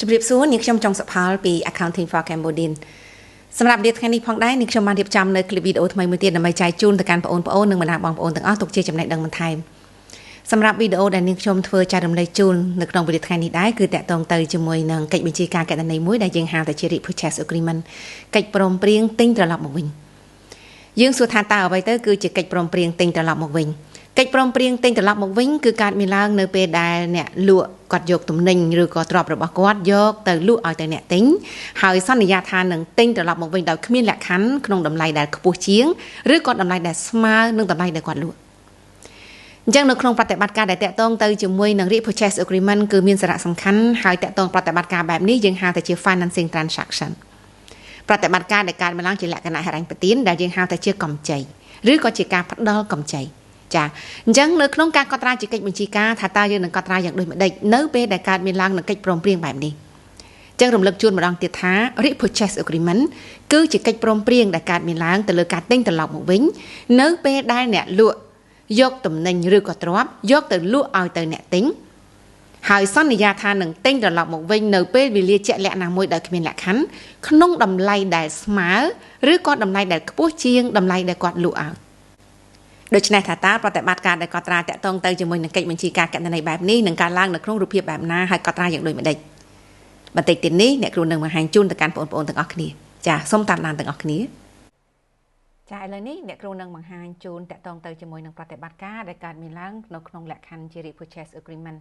ជំរាបសួរនាងខ្ញុំចុងសុផលពី Accounting for Cambodia សម្រាប់នាថ្ងៃនេះផងដែរនាងខ្ញុំបានរៀបចំនៅคลิปវីដេអូថ្មីមួយទៀតដើម្បីចែកជូនទៅកាន់បងប្អូននិងបណ្ដាបងប្អូនទាំងអស់ទុកជាចំណេះដឹងបន្ថែមសម្រាប់វីដេអូដែលនាងខ្ញុំធ្វើចែករំលែកជូននៅក្នុងវីដេអូថ្ងៃនេះដែរគឺតាក់ទងទៅជាមួយនឹងកិច្ចបញ្ជាការកណន័យមួយដែលយើងហៅថាជា Repurchase Agreement កិច្ចព្រមព្រៀងទិញត្រឡប់មកវិញយើងសួរថាតើអ្វីទៅគឺជាកិច្ចព្រមព្រៀងទិញត្រឡប់មកវិញកិច្ចព្រមព្រៀងទិញត្រឡប់មកវិញគឺកើតមានឡើងនៅពេលដែលអ្នកលក់គាត់យកទំនិញឬក៏ទ្រព្យរបស់គាត់យកទៅលក់ឲ្យទៅអ្នកទិញហើយសន្យាថានឹងទិញត្រឡប់មកវិញដោយគ្មានលក្ខខណ្ឌក្នុងតម្លៃដែលខ្ពស់ជាងឬក៏តម្លៃដែលស្មើនឹងតម្លៃដែលគាត់លក់អញ្ចឹងនៅក្នុងប្រតិបត្តិការដែលតាក់ទងទៅជាមួយនឹង Repurchase Agreement គឺមានសារៈសំខាន់ហើយតាក់ទងប្រតិបត្តិការបែបនេះយើងហៅថាជា Financing Transaction ប្រតិបត្តិការដែលកើតមានឡើងជាលក្ខណៈហិរញ្ញប្បទានដែលយើងហៅថាជាកម្ចីឬក៏ជាការផ្ដល់កម្ចីចាអញ្ចឹងនៅក្នុងការកត់ត្រាជាកិច្ចបញ្ជាការថាតើយើងនឹងកត់ត្រាយ៉ាងដូចម្ដេចនៅពេលដែលកើតមានឡើងនឹងកិច្ចព្រមព្រៀងបែបនេះអញ្ចឹងរំលឹកជូនម្ដងទៀតថា Repurchase Agreement គឺជាកិច្ចព្រមព្រៀងដែលកើតមានឡើងទៅលើការទិញត្រឡប់មកវិញនៅពេលដែលអ្នកលក់យកទំនិញឬក៏ទ្រព្យយកទៅលក់ឲ្យទៅអ្នកទិញហើយសន្យាថានឹងទិញត្រឡប់មកវិញនៅពេលវេលាជាក់លាក់ណាមួយដោយគ្មានលក្ខខណ្ឌក្នុងតម្លៃដែលស្មើឬក៏តម្លៃដែលខ្ពស់ជាងតម្លៃដែលគាត់លក់ឲ្យដូច្នេះថាតើប្រតិបត្តិការដែលកត់ត្រាតាក់ទងទៅជាមួយនឹងកិច្ចបញ្ជាការកណន័យបែបនេះនឹងកើតឡើងនៅក្នុងរូបភាពបែបណាហើយកត់ត្រាយ៉ាងដូចម្ដេចបន្តិចទៀតនេះអ្នកគ្រូនឹងបង្ហាញជូនទៅកាន់បងប្អូនទាំងអស់គ្នាចាសូមតាមដានទាំងអស់គ្នាចាឥឡូវនេះអ្នកគ្រូនឹងបង្ហាញជូនតាក់ទងទៅជាមួយនឹងប្រតិបត្តិការដែលកើតមានឡើងនៅក្នុងលក្ខខណ្ឌជា Repurchase Agreement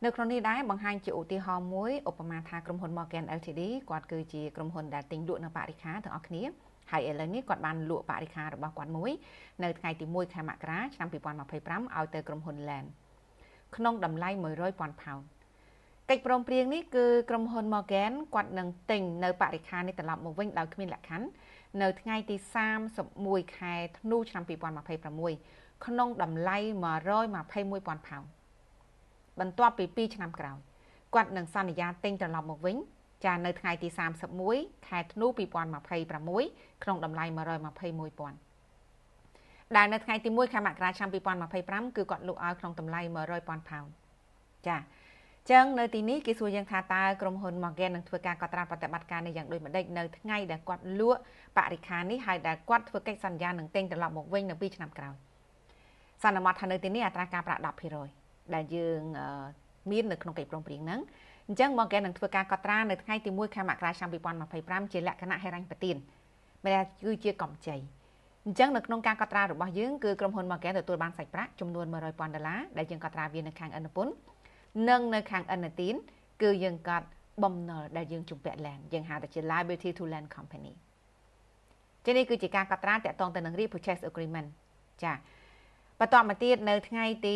នៅក្នុងនេះដែរបង្ហាញជាឧទាហរណ៍មួយឧបមាថាក្រុមហ៊ុន Morgan Ltd គាត់គឺជាក្រុមហ៊ុនដែលទិញលក់នៅបរិខាទាំងអស់គ្នាហើយឥឡូវនេះគាត់បានលក់បរិខារបស់គាត់មួយនៅថ្ងៃទី1ខែមករាឆ្នាំ2025ឲ្យទៅក្រុមហ៊ុន Land ក្នុងតម្លៃ100,000 ផោនកិច្ចព្រមព្រៀងនេះគឺក្រុមហ៊ុន Morgan គាត់នឹងទិញនៅបរិខានេះត្រឡប់មកវិញដោយគ្មានលក្ខខណ្ឌនៅថ្ងៃទី31ខែធ្នូឆ្នាំ2026ក្នុងតម្លៃ121,000 ផោនបន្ទាប់ពី2ឆ្នាំក្រោយគាត់នឹងសន្យាទិញត្រឡប់មកវិញចានៅថ្ងៃទី31ខែធ្នូ2026ក្នុងតម្លៃ121,000ដែលនៅថ្ងៃទី1ខែមករាឆ្នាំ2025គឺគាត់លក់ឲ្យក្នុងតម្លៃ100,000 ផោនចាចឹងនៅទីនេះគេសួរយើងថាតើក្រុមហ៊ុន Morgan នឹងធ្វើការកត់ត្រាប្រតិបត្តិការនេះយ៉ាងដូចម្ដេចនៅថ្ងៃដែលគាត់លក់បរិខានេះហើយដែលគាត់ធ្វើកិច្ចសន្យានឹងទិញត្រឡប់មកវិញនៅ2ឆ្នាំក្រោយសន្មតថានៅទីនេះអត្រាការប្រាក់ 10% ដែលយើងមាននៅក្នុងកិច្ចព្រមព្រៀងហ្នឹងអញ្ចឹង Morgan នឹងធ្វើការកត់ត្រានៅថ្ងៃទី1ខែមករាឆ្នាំ2025ជាលក្ខណៈហិរញ្ញប្បទានដែលគឺជាកម្ចីអញ្ចឹងនៅក្នុងការកត់ត្រារបស់យើងគឺក្រុមហ៊ុន Morgan ទទួលបានសាច់ប្រាក់ចំនួន$100,000ដែលយើងកត់ត្រាវានៅខាងឥណពន្ធនិងនៅខាងឥណទានគឺយើងកត់បំណុលដែលយើងជំពាក់ Land យើងហៅថាជា liability to land company ចឹងនេះគឺជាការកត់ត្រាតាក់ទងទៅនឹង Repurchase Agreement ចាបន្តមកទៀតនៅថ្ងៃទី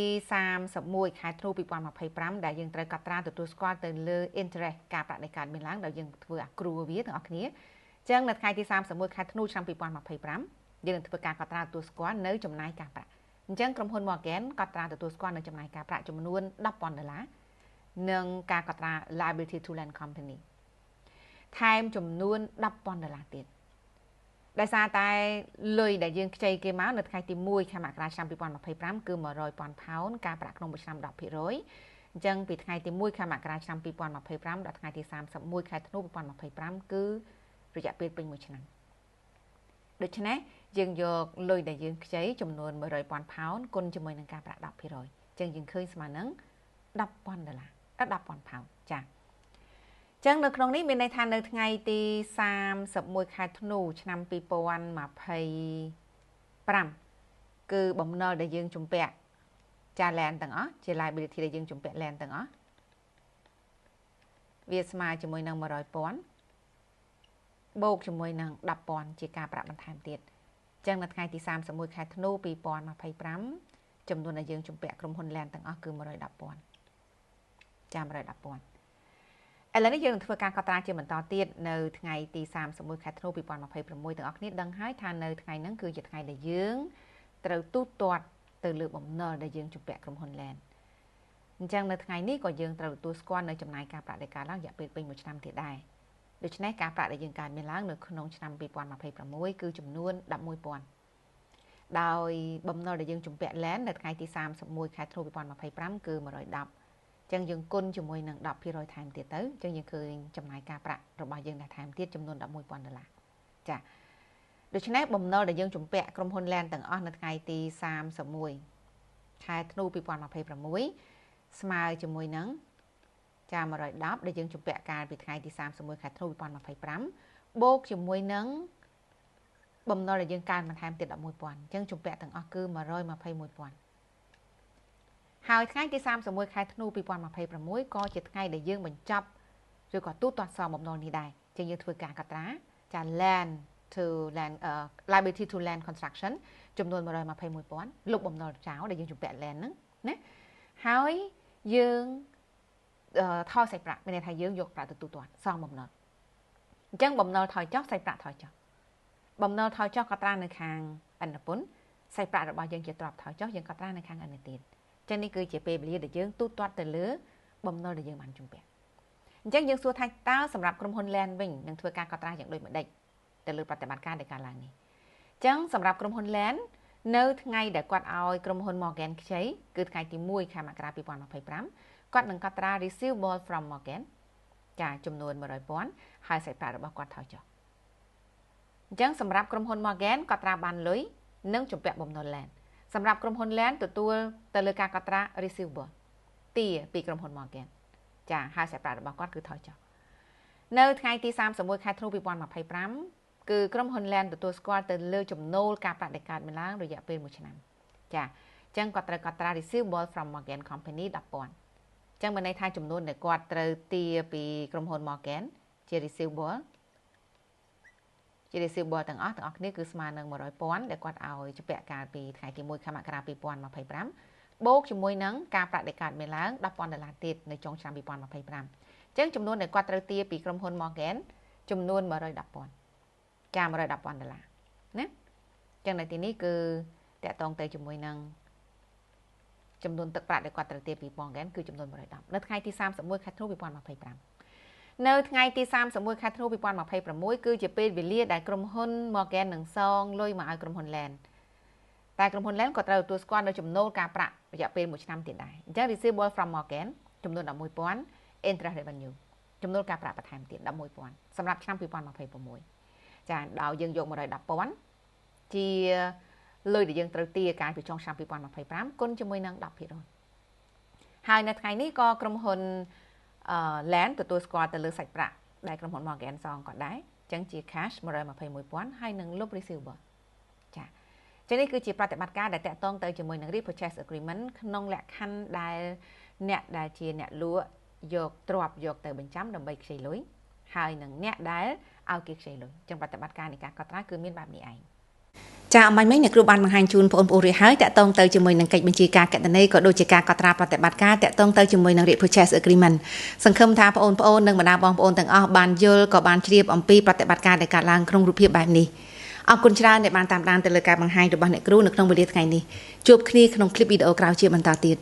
31ខែធ្នូ2025ដែលយើងត្រូវកត់ត្រាទទួលស្គាល់ទៅលើ interest ការប្រាក់ដែលកើតមានឡើងដែលយើងធ្វើអាគ្រូវាទាំងអស់គ្នាអញ្ចឹងនៅថ្ងៃទី31ខែធ្នូឆ្នាំ2025យើងនឹងធ្វើការកត់ត្រាទទួលស្គាល់នៅចំណាយការប្រាក់អញ្ចឹងក្រុមហ៊ុន Morgan កត់ត្រាទទួលស្គាល់នៅចំណាយការប្រាក់ចំនួន$10,000និងការកត់ត្រា liability to land company ថែមចំនួន$10,000ទៀតដោយសារតែលុយដែលយើងខ្ចីគេមកនៅថ្ងៃទី1ខែមករាឆ្នាំ2025គឺ$100,000 ផោនការប្រាក់ក្នុងមួយឆ្នាំ 10% អញ្ចឹងពីថ្ងៃទី1ខែមករាឆ្នាំ2025ដល់ថ្ងៃទី31ខែធ្នូ2025គឺរយៈពេលពេញមួយឆ្នាំដូច្នេះយើងយកលុយដែលយើងខ្ចីចំនួន$100,000 ផោនគុណជាមួយនឹងការប្រាក់ 10% អញ្ចឹងយើងឃើញស្មើនឹង$10,000 $10,000 ផោនចា៎អញ្ចឹងនៅក្នុងនេះមានន័យថានៅថ្ងៃទី31ខែធ្នូឆ្នាំ2025គឺបំណុលដែលយើងជំពាក់ចា Land ទាំងអស់ជា liability ដែលយើងជំពាក់ Land ទាំងអស់វាស្មើជាមួយនឹង$100,000បូកជាមួយនឹង$10,000ជាការប្រាក់បន្ថែមទៀតអញ្ចឹងនៅថ្ងៃទី31ខែធ្នូ2025ចំនួនដែលយើងជំពាក់ក្រុមហ៊ុន Land ទាំងអស់គឺ$110,000ចា$110,000ឥឡូវនេះយើងនឹងធ្វើការកត់ត្រាជាបន្តទៀតនៅថ្ងៃទី31ខែធ្នូ2026ទាំងអស់គ្នាដឹងហើយថានៅថ្ងៃហ្នឹងគឺជាថ្ងៃដែលយើងត្រូវទូទាត់ទៅលើបំណុលដែលយើងជំពាក់ក្រុមហ៊ុន Land អញ្ចឹងនៅថ្ងៃនេះក៏យើងត្រូវទទួលស្គាល់នៅចំណាយការប្រាក់ដែលកើតឡើងរយៈពេលពេញមួយឆ្នាំទៀតដែរដូច្នេះការប្រាក់ដែលយើងកើតមានឡើងនៅក្នុងឆ្នាំ2026គឺចំនួន$11,000ដោយបំណុលដែលយើងជំពាក់ Land នៅថ្ងៃទី31ខែធ្នូ2025គឺ110 ចឹងយើងគុណជាមួយនឹង 10% ថែមទៀតទៅចឹងយើងឃើញចំណាយការប្រាក់របស់យើងដែលថែមទៀតចំនួន $11,000 ចាដូច្នេះបំណុលដែលយើងជំពាក់ក្រុមហ៊ុន Land ទាំងអស់នៅថ្ងៃទី31ខែធ្នូ2026ស្មើជាមួយនឹងចា110ដែលយើងជំពាក់កាលពីថ្ងៃទី31ខែធ្នូ2025បូកជាមួយនឹងបំណុលដែលយើងកើនបន្ថែមទៀត 11,000 អញ្ចឹងជំពាក់ទាំងអស់គឺ 121,000 ហើយថ្ងៃទី31ខែធ្នូ2026ក៏ជាថ្ងៃដែលយើងបញ្ចប់ឬក៏ទូទាត់សងបំណុលនេះដែរអញ្ចឹងយើងធ្វើការកត់ត្រាចា land to land liability to land construction ចំនួន 121,000 លុបបំណុលចោលដែលយើងជំពាក់ land ហ្នឹងណាហើយយើងថយសាច់ប្រាក់មានន័យថាយើងយកប្រាក់ទៅទូទាត់សងបំណុលអញ្ចឹងបំណុលថយចុះសាច់ប្រាក់ថយចុះបំណុលថយចុះកត់ត្រានៅខាងឥណពន្ធសាច់ប្រាក់របស់យើងជាទ្រព្យថយចុះយើងកត់ត្រានៅខាងឥណទានចឹងនេះគឺជាពេលវេលាដែលយើងទូទាត់ទៅលើបំណុលដែលយើងបានជំពាក់អញ្ចឹងយើងសួរថាតើសម្រាប់ក្រុមហ៊ុន Land វិញនឹងធ្វើការកត់ត្រាយ៉ាងដូចម្ដេចទៅលើប្រតិបត្តិការដែលកើតឡើងនេះអញ្ចឹងសម្រាប់ក្រុមហ៊ុន Land នៅថ្ងៃដែលគាត់ឲ្យក្រុមហ៊ុន Morgan ខ្ចីគឺថ្ងៃទី1ខែមករា2025គាត់នឹងកត់ត្រា receivable from Morgan ចាចំនួន 100,000 ហើយសាច់ប្រាក់របស់គាត់ថយចុះអញ្ចឹងសម្រាប់ក្រុមហ៊ុន Morgan កត់ត្រាបានលុយនិងជំពាក់បំណុល Land សម្រាប់ក្រុមហ៊ុន Land ទទួលទៅលើការកត់ត្រា receivable ទាពីក្រុមហ៊ុន Morgan ចាហើយសាច់ប្រាក់របស់គាត់គឺថយចុះនៅថ្ងៃទី31ខែធ្នូ2025គឺក្រុមហ៊ុន Land ទទួលស្គាល់ទៅលើចំណូលការប្រាក់ដែលកើតមានឡើងរយៈពេល1ឆ្នាំចាអញ្ចឹងគាត់ត្រូវកត់ត្រា receivable from Morgan Company 10,000អញ្ចឹងមានន័យថាចំនួនដែលគាត់ត្រូវទាពីក្រុមហ៊ុន Morgan ជា receivable ទាំងអស់គ្នាគឺស្មើនឹង 100,000 ដែលគាត់ឲ្យជំពាក់កាលពីថ្ងៃទី1ខែមករា2025បូកជាមួយនឹងការប្រាក់ដែលកើតមានឡើង $10,000 ទៀតនៅចុងឆ្នាំ2025អញ្ចឹងចំនួនដែលគាត់ត្រូវទាពីក្រុមហ៊ុន Morgan ចំនួន 110,000 ចា$110,000 ណាអញ្ចឹងនៅទីនេះគឺតកតងទៅជាមួយនឹងចំនួនទឹកប្រាក់ដែលគាត់ត្រូវទាពី Morgan គឺចំនួន110នៅថ្ងៃទី31ខែធ្នូ2025នៅថ្ងៃទី31ខែធ្នូ2026គឺជាពេលវេលាដែលក្រុមហ៊ុន Morgan នឹងសងលុយមកឲ្យក្រុមហ៊ុន Land តែក្រុមហ៊ុន Land ក៏ត្រូវទទួលស្គាល់នៅចំណូលការប្រាក់រយៈពេល1ឆ្នាំទៀតដែរអញ្ចឹង receivable from Morgan ចំនួន 11,000 interest revenue ចំនួនការប្រាក់បន្ថែមទៀត 11,000 សម្រាប់ឆ្នាំ2026ចាដល់យើងយក 110,000 ជាលុយដែលយើងត្រូវទាកាលពីចុងឆ្នាំ2025គុណជាមួយនឹង 10% ហើយនៅថ្ងៃនេះក៏ក្រុមហ៊ុនLand ទទួលស្គាល់ទៅលើសាច់ប្រាក់ដែលក្រុមហ៊ុន Morgan សងក៏ដែរអញ្ចឹងជា cash 121,000 ហើយនឹងលុប receivable ចាចឹងនេះគឺជាប្រតិបត្តិការដែលតាក់ទងទៅជាមួយនឹង repurchase agreement ក្នុងលក្ខខណ្ឌដែលអ្នកដែលជាអ្នកលក់យកទ្រព្យយកទៅបញ្ចាំដើម្បីខ្ចីលុយហើយនឹងអ្នកដែលឲ្យគេខ្ចីលុយចឹងប្រតិបត្តិការនៃការកត់ត្រាគឺមានបែបនេះឯងចាអមាញ់មិញអ្នកគ្រូបានបង្ហាញជូនបងប្អូនរួចហើយតាក់ទងទៅជាមួយនឹងកិច្ចបញ្ជាការកតន័យក៏ដូចជាការកត់ត្រាប្រតិបត្តិការតាក់ទងទៅជាមួយនឹង repurchase agreement សង្ឃឹមថាបងប្អូននិងបណ្ដាបងប្អូនទាំងអស់បានយល់ក៏បានជ្រាបអំពីប្រតិបត្តិការដែលកើតឡើងក្នុងរូបភាពបែបនេះអរគុណច្រើនដែលបានតាមដានទៅលើការបង្ហាញរបស់អ្នកគ្រូនៅក្នុងវេលាថ្ងៃនេះជួបគ្នាក្នុងคลิปវីដេអូក្រោយជាបន្តទៀត